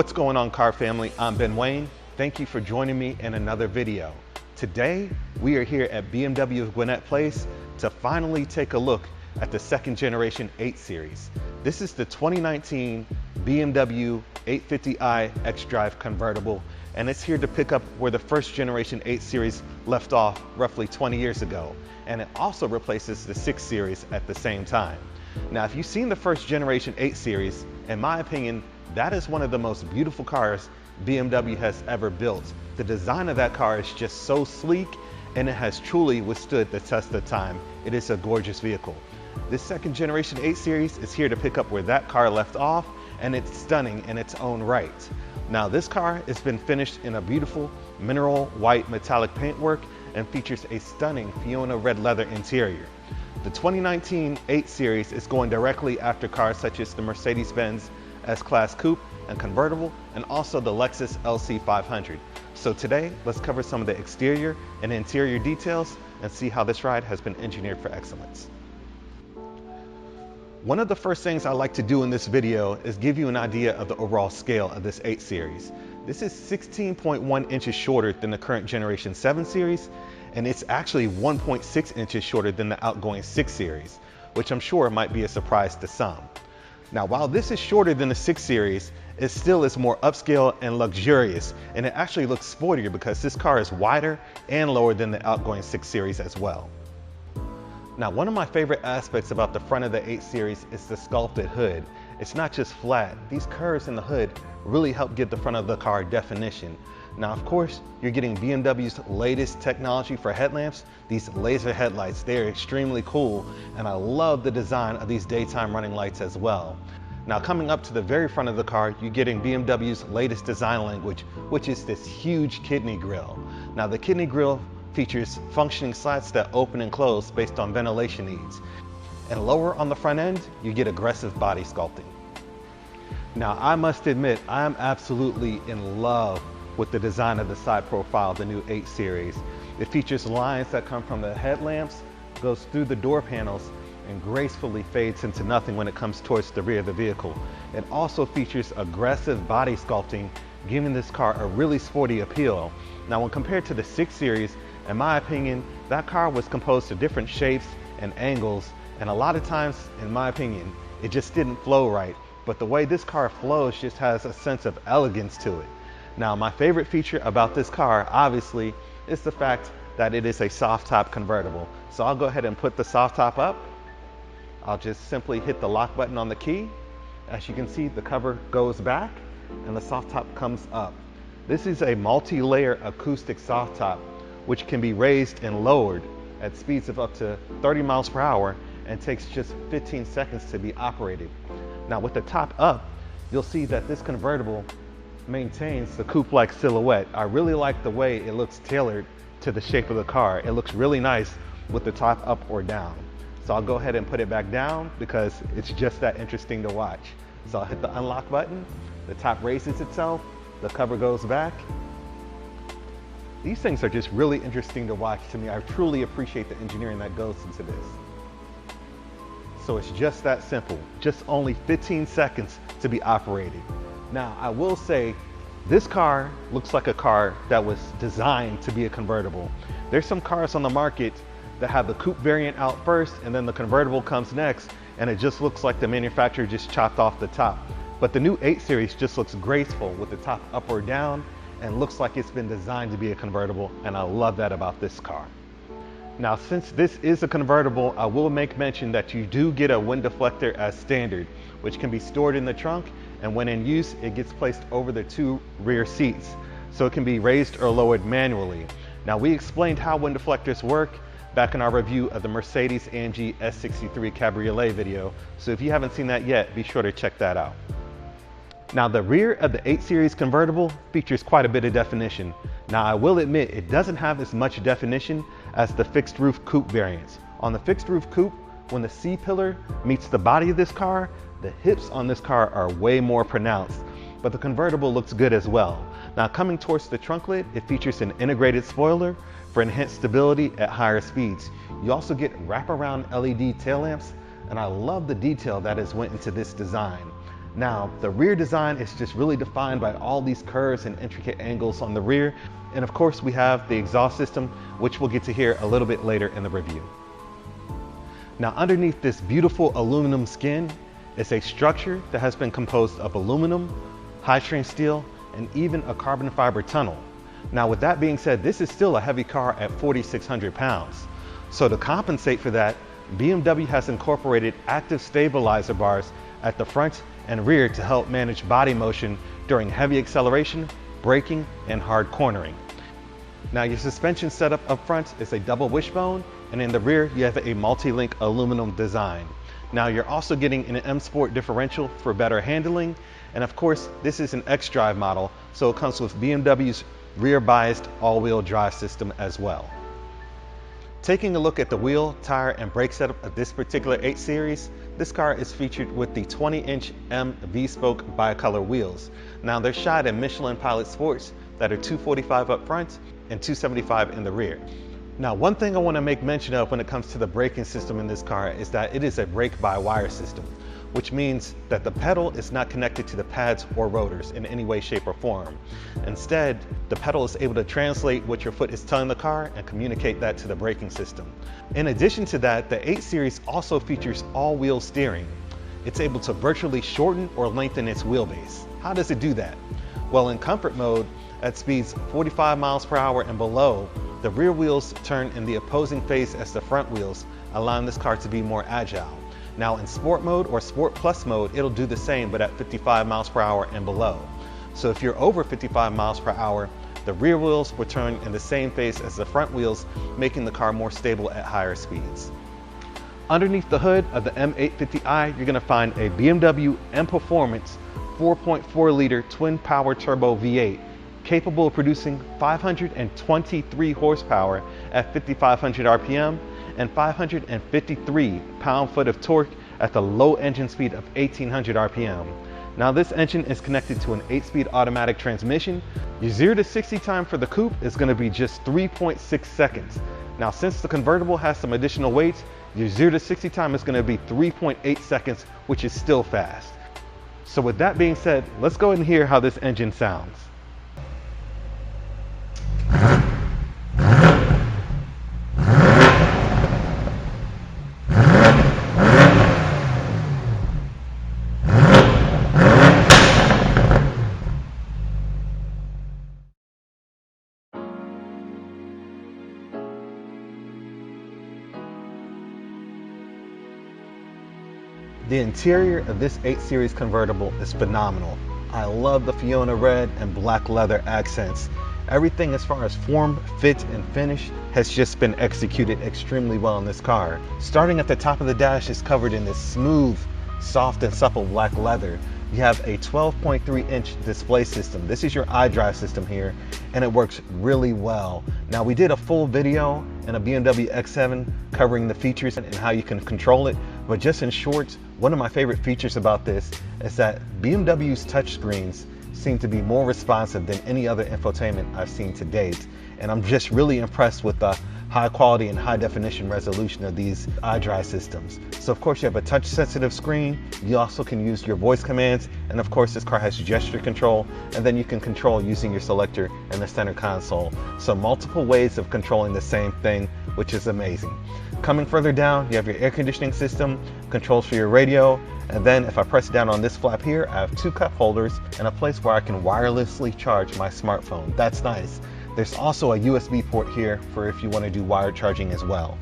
What's going on, car family? I'm Ben Wayne. Thank you for joining me in another video. Today, we are here at BMW Gwinnett Place to finally take a look at the second generation 8 Series. This is the 2019 BMW M850i xDrive Convertible, and it's here to pick up where the first generation 8 Series left off roughly 20 years ago. And it also replaces the 6 Series at the same time. Now, if you've seen the first generation 8 Series, in my opinion, that is one of the most beautiful cars BMW has ever built. The design of that car is just so sleek, and it has truly withstood the test of time. It is a gorgeous vehicle. This second generation 8 Series is here to pick up where that car left off, and it's stunning in its own right. Now, this car has been finished in a beautiful mineral white metallic paintwork and features a stunning Fiona red leather interior. The 2019 8 Series is going directly after cars such as the Mercedes-Benz S-Class Coupe and Convertible, and also the Lexus LC500. So today, let's cover some of the exterior and interior details and see how this ride has been engineered for excellence. One of the first things I like to do in this video is give you an idea of the overall scale of this 8 Series. This is 16.1 inches shorter than the current generation 7 Series, and it's actually 1.6 inches shorter than the outgoing 6 Series, which I'm sure might be a surprise to some. Now, while this is shorter than the 6 Series, it still is more upscale and luxurious, and it actually looks sportier because this car is wider and lower than the outgoing 6 Series as well. Now, one of my favorite aspects about the front of the 8 Series is the sculpted hood. It's not just flat. These curves in the hood really help give the front of the car definition. Now, of course, you're getting BMW's latest technology for headlamps, these laser headlights. They're extremely cool, and I love the design of these daytime running lights as well. Now, coming up to the very front of the car, you're getting BMW's latest design language, which is this huge kidney grille. Now, the kidney grille features functioning slats that open and close based on ventilation needs. And lower on the front end, you get aggressive body sculpting. Now, I must admit, I am absolutely in love with the design of the side profile of the new 8 Series. It features lines that come from the headlamps, goes through the door panels, and gracefully fades into nothing when it comes towards the rear of the vehicle. It also features aggressive body sculpting, giving this car a really sporty appeal. Now, when compared to the 6 Series, in my opinion, that car was composed of different shapes and angles, and a lot of times, in my opinion, it just didn't flow right. But the way this car flows just has a sense of elegance to it. Now, my favorite feature about this car, obviously, is the fact that it is a soft top convertible. So I'll go ahead and put the soft top up. I'll just simply hit the lock button on the key. As you can see, the cover goes back and the soft top comes up. This is a multi-layer acoustic soft top, which can be raised and lowered at speeds of up to 30 miles per hour and takes just 15 seconds to be operated. Now, with the top up, you'll see that this convertible maintains the coupe-like silhouette. I really like the way it looks tailored to the shape of the car. It looks really nice with the top up or down. So I'll go ahead and put it back down because it's just that interesting to watch. So I'll hit the unlock button, the top raises itself, the cover goes back. These things are just really interesting to watch to me. I truly appreciate the engineering that goes into this. So it's just that simple, just only 15 seconds to be operated. Now, I will say, this car looks like a car that was designed to be a convertible. There's some cars on the market that have the coupe variant out first, and then the convertible comes next, and it just looks like the manufacturer just chopped off the top. But the new 8 Series just looks graceful with the top up or down, and looks like it's been designed to be a convertible, and I love that about this car. Now, since this is a convertible, I will make mention that you do get a wind deflector as standard, which can be stored in the trunk, and when in use, it gets placed over the 2 rear seats, so it can be raised or lowered manually. Now, we explained how wind deflectors work back in our review of the Mercedes-AMG S63 Cabriolet video, so if you haven't seen that yet, be sure to check that out. Now, the rear of the 8 Series convertible features quite a bit of definition. Now, I will admit it doesn't have as much definition as the fixed roof coupe variants. On the fixed roof coupe, when the C-pillar meets the body of this car, the hips on this car are way more pronounced, but the convertible looks good as well. Now, coming towards the trunk lid, it features an integrated spoiler for enhanced stability at higher speeds. You also get wraparound LED tail lamps, and I love the detail that has went into this design. Now, the rear design is just really defined by all these curves and intricate angles on the rear. And of course, we have the exhaust system, which we'll get to hear a little bit later in the review. Now, underneath this beautiful aluminum skin is a structure that has been composed of aluminum, high-strength steel, and even a carbon fiber tunnel. Now, with that being said, this is still a heavy car at 4,600 pounds. So to compensate for that, BMW has incorporated active stabilizer bars at the front and rear to help manage body motion during heavy acceleration, braking, and hard cornering. Now, your suspension setup up front is a double wishbone, and in the rear you have a multi-link aluminum design. Now, you're also getting an M Sport differential for better handling, and of course this is an X-Drive model, so it comes with BMW's rear biased all-wheel drive system as well. Taking a look at the wheel, tire, and brake setup of this particular 8 Series, this car is featured with the 20-inch M V-spoke bicolor wheels. Now, they're shod in Michelin Pilot Sports that are 245 up front and 275 in the rear. Now, one thing I want to make mention of when it comes to the braking system in this car is that it is a brake-by-wire system, which means that the pedal is not connected to the pads or rotors in any way, shape, or form. Instead, the pedal is able to translate what your foot is telling the car and communicate that to the braking system. In addition to that, the 8 Series also features all-wheel steering. It's able to virtually shorten or lengthen its wheelbase. How does it do that? Well, in comfort mode, at speeds 45 miles per hour and below, the rear wheels turn in the opposing phase as the front wheels, allowing this car to be more agile. Now, in Sport mode or Sport Plus mode, it'll do the same, but at 55 miles per hour and below. So if you're over 55 miles per hour, the rear wheels will turn in the same phase as the front wheels, making the car more stable at higher speeds. Underneath the hood of the M850i, you're gonna find a BMW M Performance 4.4 liter twin power turbo V8, capable of producing 523 horsepower at 5,500 RPM and 553 pound-foot of torque at the low engine speed of 1,800 RPM. Now, this engine is connected to an 8-speed automatic transmission. Your 0 to 60 time for the coupe is going to be just 3.6 seconds. Now, since the convertible has some additional weight, your 0 to 60 time is going to be 3.8 seconds, which is still fast. So with that being said, let's go ahead and hear how this engine sounds. The interior of this 8 Series convertible is phenomenal. I love the Fiona red and black leather accents. Everything as far as form, fit, and finish has just been executed extremely well in this car. Starting at the top of the dash is covered in this smooth, soft, and supple black leather. You have a 12.3-inch display system. This is your iDrive system here, and it works really well. Now, we did a full video in a BMW X7 covering the features and how you can control it, but just in short, one of my favorite features about this is that BMW's touchscreens seem to be more responsive than any other infotainment I've seen to date, and I'm just really impressed with the high quality and high definition resolution of these iDrive systems. So of course you have a touch sensitive screen, you also can use your voice commands, and of course this car has gesture control, and then you can control using your selector and the center console. So multiple ways of controlling the same thing, which is amazing. Coming further down, you have your air conditioning system, controls for your radio, and then if I press down on this flap here, I have 2 cup holders and a place where I can wirelessly charge my smartphone. That's nice. There's also a USB port here for if you want to do wired charging as well.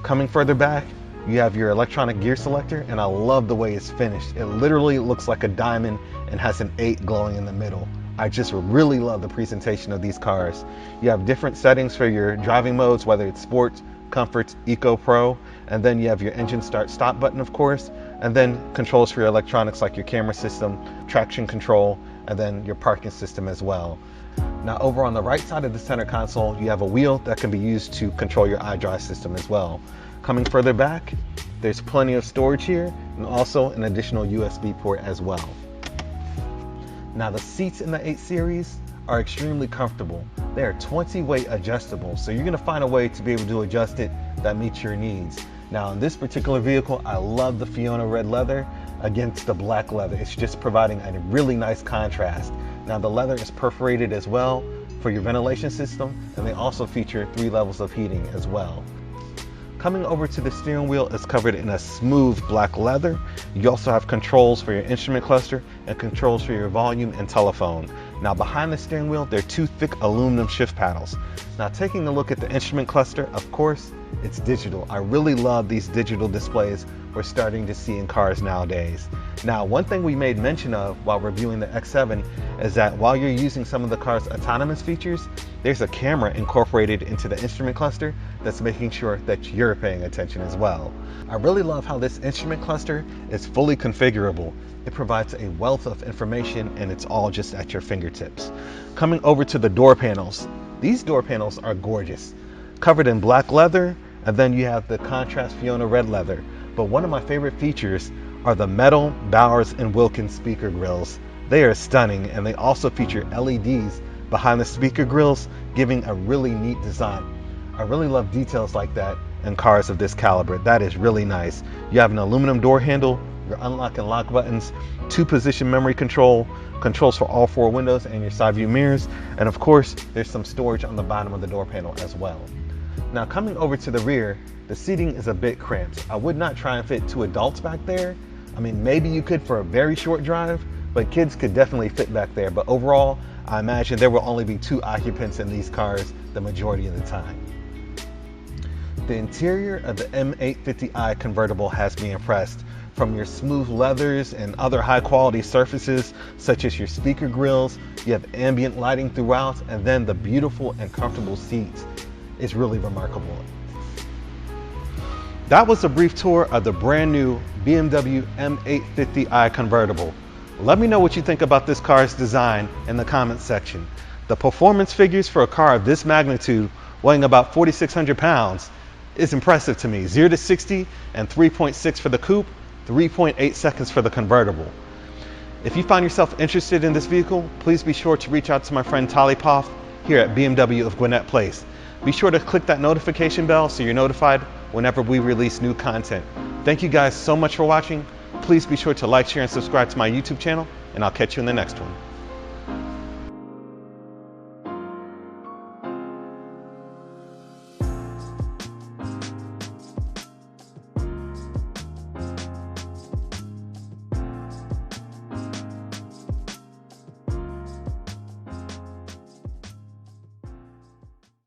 Coming further back, you have your electronic gear selector, and I love the way it's finished. It literally looks like a diamond and has an 8 glowing in the middle. I just really love the presentation of these cars. You have different settings for your driving modes, whether it's Sport, Comfort, Eco, Pro, and then you have your engine start stop button, of course, and then controls for your electronics like your camera system, traction control, and then your parking system as well. Now, over on the right side of the center console, you have a wheel that can be used to control your iDrive system as well. Coming further back, there's plenty of storage here, and also an additional USB port as well. Now, the seats in the 8 Series are extremely comfortable. They are 20-way adjustable, so you're going to find a way to be able to adjust it that meets your needs. Now, in this particular vehicle, I love the Fiona red leather, against the black leather. It's just providing a really nice contrast. Now the leather is perforated as well for your ventilation system, and they also feature 3 levels of heating as well. Coming over to the steering wheel, is covered in a smooth black leather. You also have controls for your instrument cluster and controls for your volume and telephone. Now behind the steering wheel, there are 2 thick aluminum shift paddles. Now taking a look at the instrument cluster, of course, it's digital. I really love these digital displays we're starting to see in cars nowadays. Now, one thing we made mention of while reviewing the X7 is that while you're using some of the car's autonomous features, there's a camera incorporated into the instrument cluster that's making sure that you're paying attention as well. I really love how this instrument cluster is fully configurable. It provides a wealth of information, and it's all just at your fingertips. Coming over to the door panels, these door panels are gorgeous. Covered in black leather, and then you have the contrast Fiona red leather. But one of my favorite features are the metal Bowers & Wilkins speaker grills. They are stunning, and they also feature LEDs behind the speaker grills, giving a really neat design. I really love details like that in cars of this caliber. That is really nice. You have an aluminum door handle, your unlock and lock buttons, 2-position memory control, controls for all 4 windows and your side view mirrors, and of course there's some storage on the bottom of the door panel as well. Now coming over to the rear, the seating is a bit cramped. I would not try and fit 2 adults back there. I mean, maybe you could for a very short drive, but kids could definitely fit back there. But overall, I imagine there will only be 2 occupants in these cars the majority of the time. The interior of the M850i Convertible has me impressed. From your smooth leathers and other high quality surfaces, such as your speaker grills, you have ambient lighting throughout, and then the beautiful and comfortable seats. It's really remarkable. That was a brief tour of the brand new BMW M850i Convertible. Let me know what you think about this car's design in the comments section. The performance figures for a car of this magnitude, weighing about 4,600 pounds, is impressive to me. 0 to 60 and 3.6 for the coupe, 3.8 seconds for the convertible. If you find yourself interested in this vehicle, please be sure to reach out to my friend Tali Poff here at BMW of Gwinnett Place. Be sure to click that notification bell so you're notified whenever we release new content. Thank you guys so much for watching. Please be sure to like, share, and subscribe to my YouTube channel, and I'll catch you in the next one.